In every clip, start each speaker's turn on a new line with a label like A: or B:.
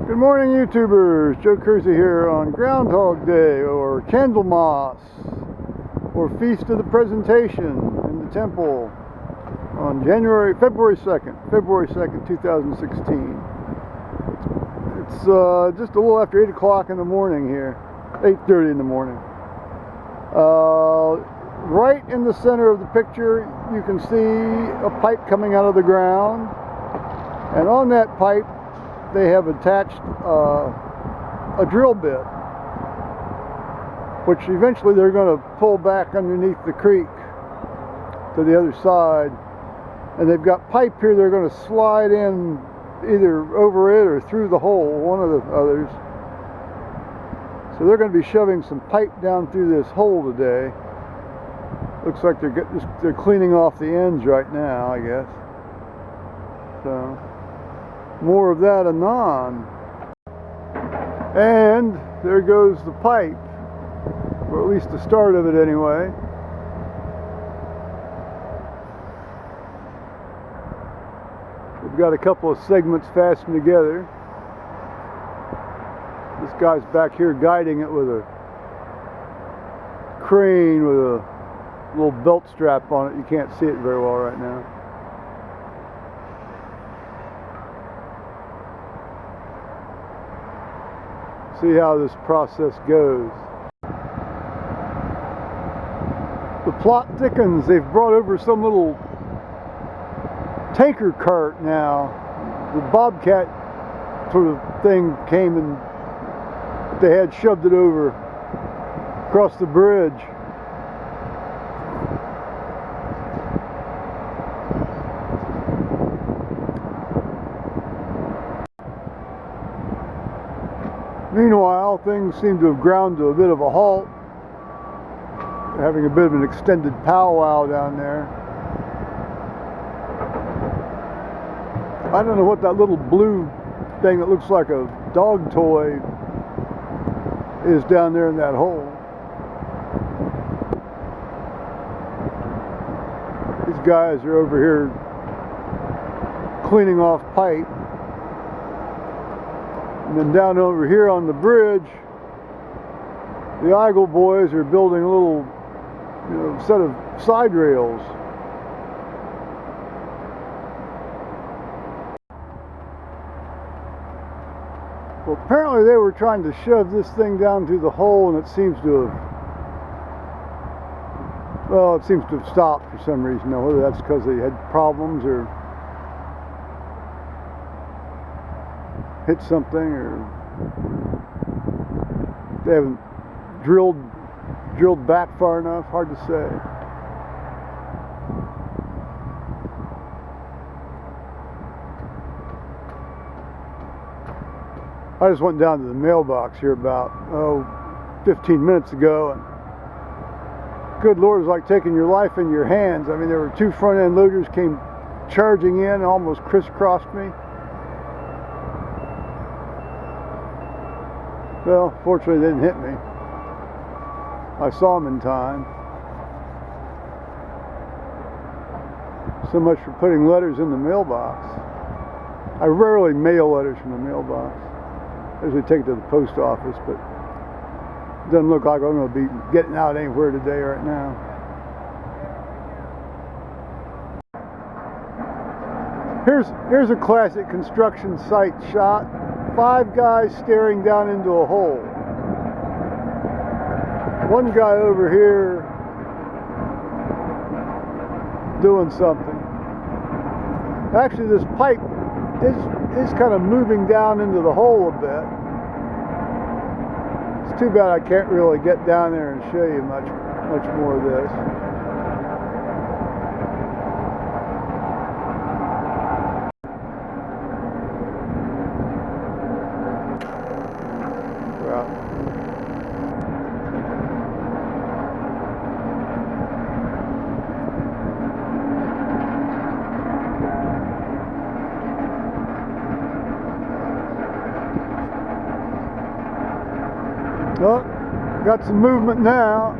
A: Good morning, YouTubers. Joe Kersey here on Groundhog Day, or Candlemas, or Feast of the Presentation in the Temple on February 2nd, 2016. It's just a little after 8 o'clock in the morning here, 8:30 in the morning. Right in the center of the picture, you can see a pipe coming out of the ground, and on that pipe they have attached a drill bit, which eventually they're going to pull back underneath the creek to the other side, and they've got pipe here they're going to slide in either over it or through the hole, one of the others. So they're going to be shoving some pipe down through this hole today. Looks like they're cleaning off the ends right now, I guess. So more of that anon. And there goes the pipe, or at least the start of it anyway. We've got a couple of segments fastened together. This guy's back here guiding it with a crane with a little belt strap on it. You can't see it very well right now. See how this process goes. The plot thickens. They've brought over some little tanker cart now. The Bobcat sort of thing came and they had shoved it over across the bridge. Meanwhile, things seem to have ground to a bit of a halt. They're having a bit of an extended powwow down there. I don't know what that little blue thing that looks like a dog toy is down there in that hole. These guys are over here cleaning off pipe. And then down over here on the bridge, the Eagle boys are building a little, set of side rails. Well, apparently they were trying to shove this thing down through the hole, and it seems to have stopped for some reason. Now, whether that's because they had problems or hit something, or they haven't drilled back far enough, hard to say. I just went down to the mailbox here about 15 minutes ago, and good Lord, it was like taking your life in your hands. I mean, there were two front end loaders came charging in and almost crisscrossed me. Well, fortunately they didn't hit me. I saw them in time. So much for putting letters in the mailbox. I rarely mail letters from the mailbox. I usually take it to the post office, but it doesn't look like I'm going to be getting out anywhere today right now. Here's a classic construction site shot. 5 guys staring down into a hole. One guy over here doing something. Actually, this pipe is kind of moving down into the hole a bit. It's too bad I can't really get down there and show you much more of this. Oh, got some movement now.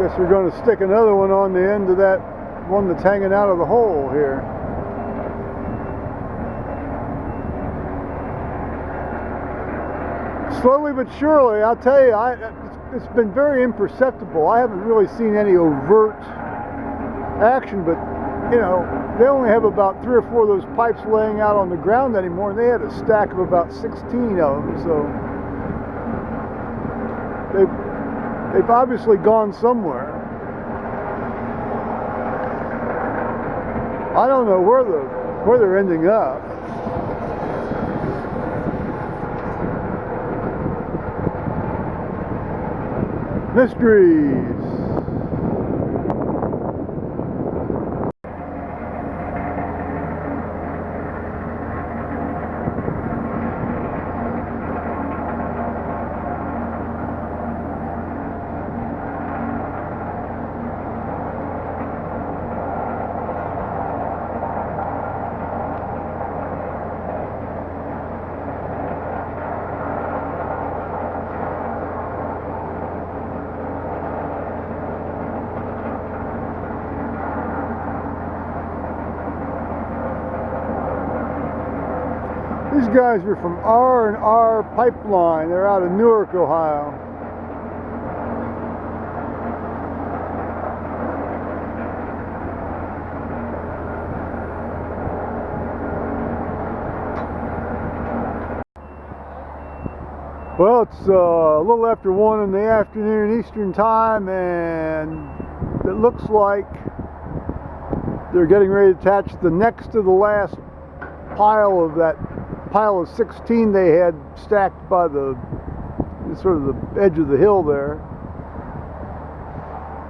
A: Guess we're going to stick another one on the end of that one that's hanging out of the hole here. Slowly but surely, I'll tell you, it's been very imperceptible. I haven't really seen any overt action, but you know, they only have about 3 or 4 of those pipes laying out on the ground anymore, and they had a stack of about 16 of them, so they've obviously gone somewhere. I don't know where they're ending up. Mysteries. These guys are from R&R Pipeline. They're out of Newark, Ohio. Well, it's a little after 1 in the afternoon Eastern time, and it looks like they're getting ready to attach the next to the last pile of that pile of 16 they had stacked by the sort of the edge of the hill there.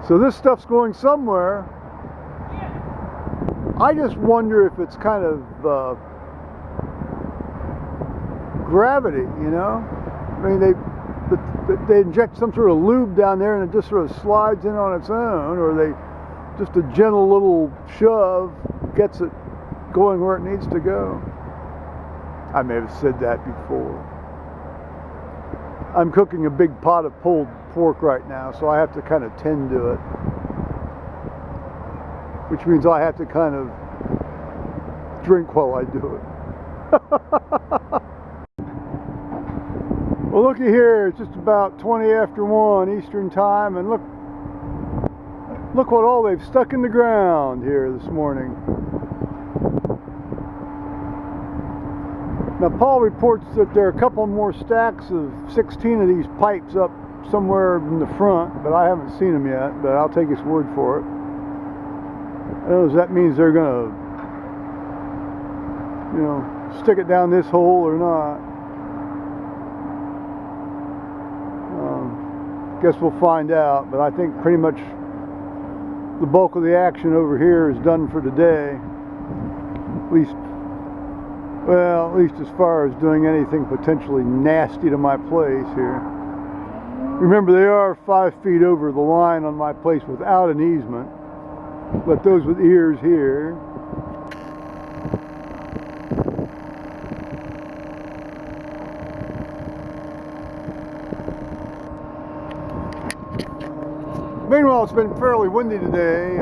A: So this stuff's going somewhere. I just wonder if it's kind of gravity, you know? I mean, they inject some sort of lube down there and it just sort of slides in on its own, or they just a gentle little shove gets it going where it needs to go. I may have said that before. I'm cooking a big pot of pulled pork right now, so I have to kind of tend to it. Which means I have to kind of drink while I do it. Well, looky here, it's just about 20 after 1 Eastern time, and look what all they've stuck in the ground here this morning. Now, Paul reports that there are a couple more stacks of 16 of these pipes up somewhere in the front, but I haven't seen them yet, but I'll take his word for it. I don't know if that means they're going to, you know, stick it down this hole or not. Guess we'll find out, but I think pretty much the bulk of the action over here is done for today. At least as far as doing anything potentially nasty to my place here. Remember, they are 5 feet over the line on my place without an easement, but those with ears here. Meanwhile, it's been fairly windy today.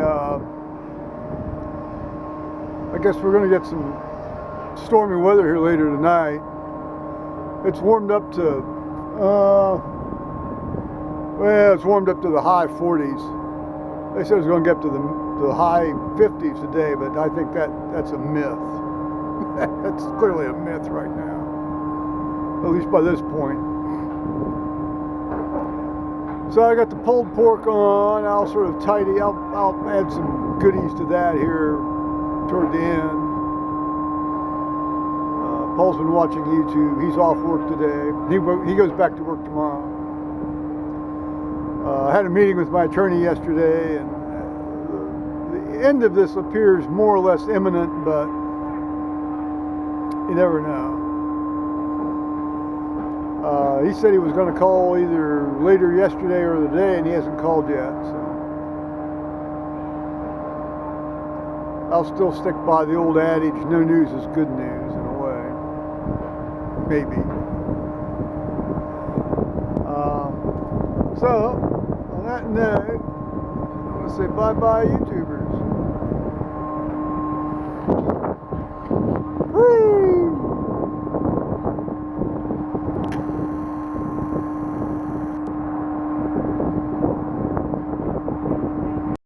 A: I guess we're going to get some stormy weather here later tonight. It's warmed up to, it's warmed up to the high 40s. They said it was going to get up to the high 50s today, but I think that's a myth. That's clearly a myth right now, at least by this point. So I got the pulled pork on. I'll sort of tidy. I'll add some goodies to that here toward the end. Paul's been watching YouTube. He's off work today. He goes back to work tomorrow. I had a meeting with my attorney yesterday, and the end of this appears more or less imminent, but you never know. He said he was going to call either later yesterday or today, and he hasn't called yet. So I'll still stick by the old adage, no news is good news, in a way. Maybe. So, on that note, say bye-bye, YouTubers.